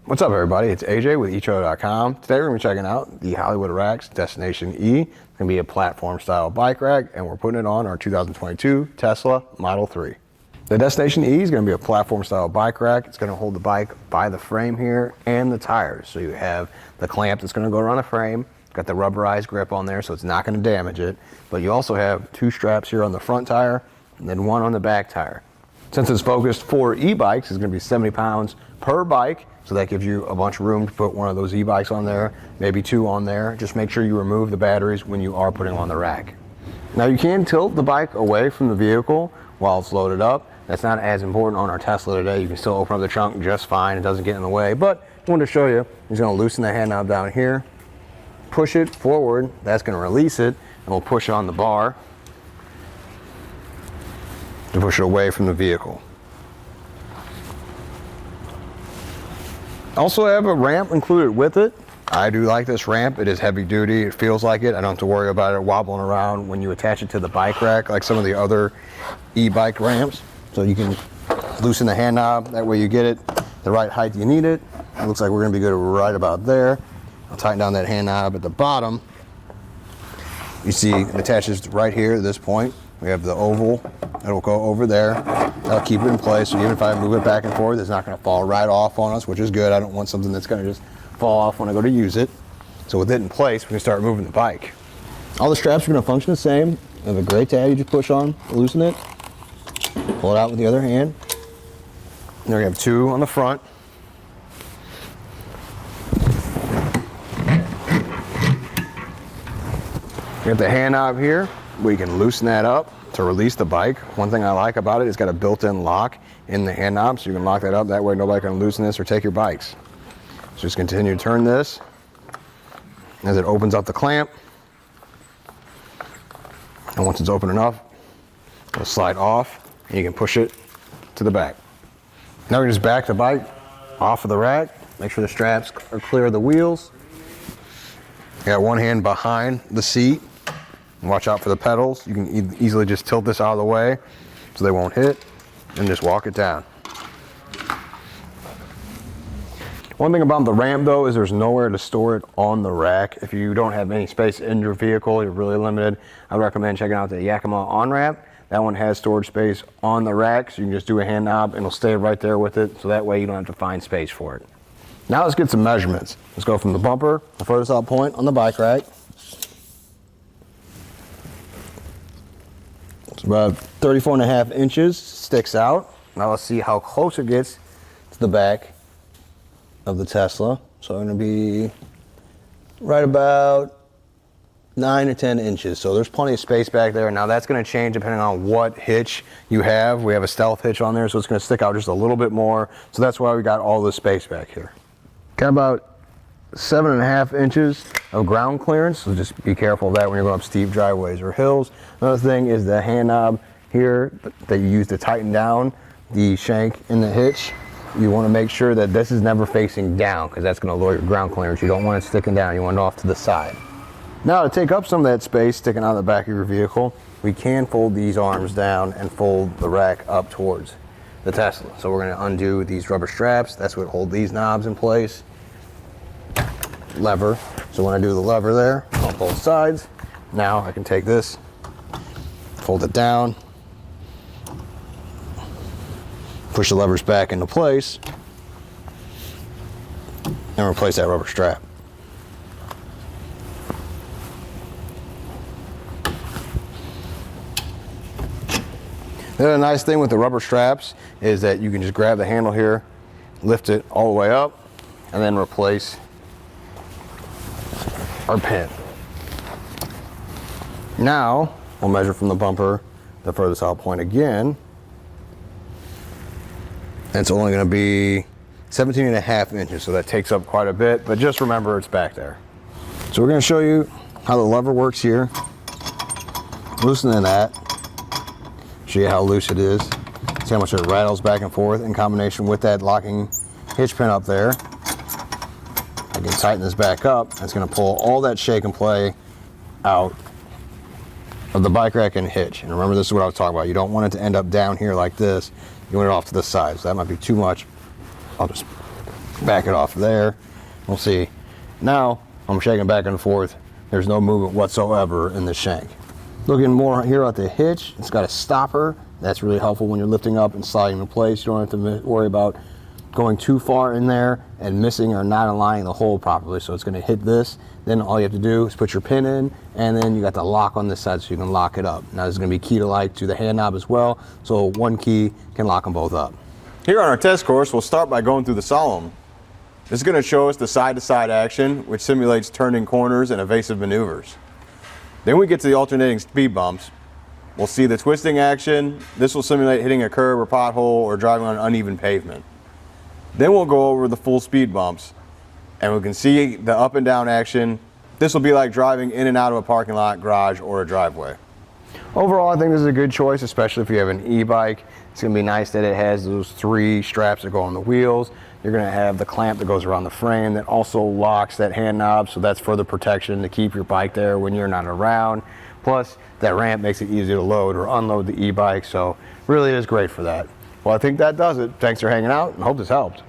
What's up, everybody? It's AJ with eTrailer.com. Today we're going to be checking out the Hollywood Racks Destination E. It's going to be a platform style bike rack, and we're putting it on our 2022 Tesla Model 3. The Destination E is going to be a platform style bike rack. It's going to hold the bike by the frame here and the tires. So you have the clamp that's going to go around the frame. It's got the rubberized grip on there, so it's not going to damage it. But you also have two straps here on the front tire and then one on the back tire. Since it's focused for e-bikes, it's going to be 70 pounds per bike. So that gives you a bunch of room to put one of those e-bikes on there, maybe two on there. Just make sure you remove the batteries when you are putting them on the rack. Now you can tilt the bike away from the vehicle while it's loaded up. That's not as important on our Tesla today. You can still open up the trunk just fine. It doesn't get in the way. But I wanted to show you, he's going to loosen the hand knob down here, push it forward. That's going to release it, and we'll push it on the bar to push it away from the vehicle. Also have a ramp included with it. I do like this ramp. It is heavy duty. It feels like it. I don't have to worry about it wobbling around when you attach it to the bike rack like some of the other e-bike ramps. So you can loosen the hand knob. That way you get it the right height you need it. It looks like we're going to be good right about there. I'll tighten down that hand knob at the bottom. You see it attaches right here at this point. We have the oval. It'll go over there. That'll keep it in place. So even if I move it back and forth, it's not going to fall right off on us, which is good. I don't want something that's going to just fall off when I go to use it. So with it in place, we can start moving the bike. All the straps are going to function the same. You have a gray tab you just push on, loosen it, pull it out with the other hand. And there we have two on the front. You have the hand knob here. We can loosen that up to release the bike. One thing I like about it, it's got a built-in lock in the hand knob, so you can lock that up. That way nobody can loosen this or take your bikes. So just continue to turn this as it opens up the clamp. And once it's open enough, it'll slide off and you can push it to the back. Now we just back the bike off of the rack. Make sure the straps are clear of the wheels. You got one hand behind the seat. Watch out for the pedals. You can easily just tilt this out of the way so they won't hit and just walk it down. One thing about the ramp though is there's nowhere to store it on the rack. If you don't have any space in your vehicle, you're really limited, I recommend checking out the Yakima on-ramp. That one has storage space on the rack, so you can just do a hand knob and it'll stay right there with it, so that way you don't have to find space for it. Now let's get some measurements. Let's go from the bumper, the furthest out point on the bike rack. It's about 34.5 inches, sticks out. Now let's see how close it gets to the back of the Tesla. So I'm going to be right about 9 to 10 inches. So there's plenty of space back there. Now that's going to change depending on what hitch you have. We have a stealth hitch on there, so it's going to stick out just a little bit more. So that's why we got all this space back here. Got about 7.5 inches of ground clearance, so just be careful of that when you're going up steep driveways or hills. Another thing is the hand knob here that you use to tighten down the shank in the hitch. You want to make sure that this is never facing down, because that's going to lower your ground clearance. You don't want it sticking down, you want it off to the side. Now to take up some of that space sticking out of the back of your vehicle, we can fold these arms down and fold the rack up towards the Tesla. So we're going to undo these rubber straps. That's what hold these knobs in place. Lever. So when I do the lever there on both sides, now I can take this, fold it down, push the levers back into place, and replace that rubber strap. The other nice thing with the rubber straps is that you can just grab the handle here, lift it all the way up, and then replace our pin. Now we'll measure from the bumper the furthest out point again. It's only going to be 17.5 inches, so that takes up quite a bit, but just remember it's back there. So we're going to show you how the lever works here. Loosening that, show you how loose it is, see how much it rattles back and forth in combination with that locking hitch pin up there. I can tighten this back up. It's going to pull all that shake and play out of the bike rack and hitch. And remember, this is what I was talking about. You don't want it to end up down here like this. You want it off to the side, so that might be too much. I'll just Back it off there. We'll see. Now I'm shaking back and forth. There's no movement whatsoever in the shank. Looking more here at the hitch, it's got a stopper. That's really helpful when you're lifting up and sliding in place. You don't have to worry about going too far in there and missing or not aligning the hole properly. So it's going to hit this. Then all you have to do is put your pin in, and then you got the lock on this side so you can lock it up. Now there's going to be key to light to the hand knob as well, so one key can lock them both up. Here on our test course, we'll start by going through the solemn. This is going to show us the side-to-side action, which simulates turning corners and evasive maneuvers. Then we get to the alternating speed bumps. We'll see the twisting action. This will simulate hitting a curb or pothole or driving on uneven pavement. Then we'll go over the full speed bumps, and we can see the up and down action. This will be like driving in and out of a parking lot, garage, or a driveway. Overall, I think this is a good choice, especially if you have an e-bike. It's going to be nice that it has those 3 straps that go on the wheels. You're going to have the clamp that goes around the frame that also locks that hand knob, so that's further protection to keep your bike there when you're not around. Plus, that ramp makes it easier to load or unload the e-bike, so really is great for that. Well, I think that does it. Thanks for hanging out, and hope this helped.